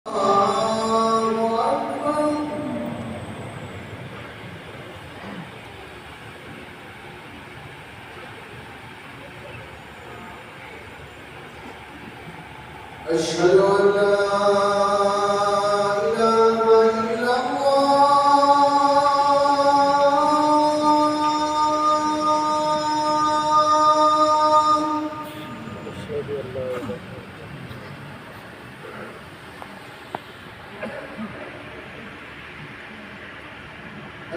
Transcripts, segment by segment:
أشهد أن لا إله إلا الله. أشهد أن لا إله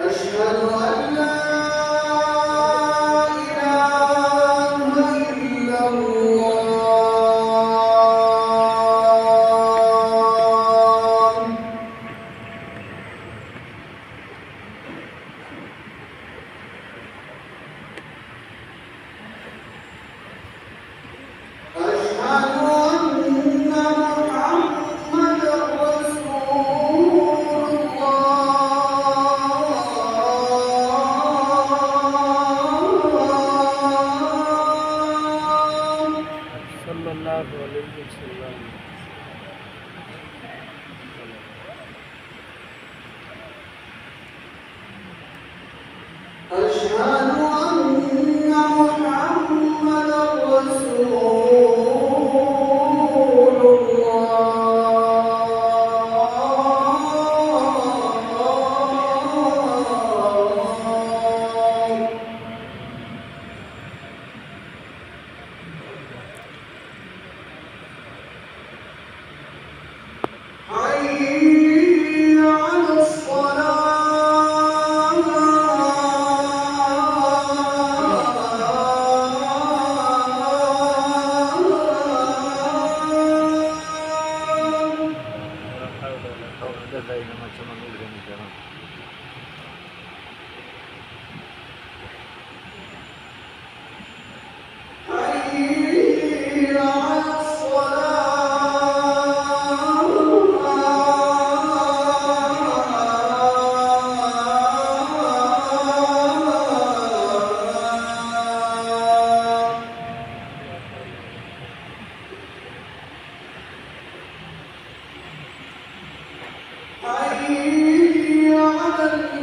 أشهد أن لا إله إلا الله. أشهد أن محمدًا رسول الله. صلى الله عليه وسلم. أشهد أن محمدًا رسول الله. حي على الصلاة. لا حول ولا قوة إلا بالله ما شاء الله جميعا. حي على الصلاة. حي على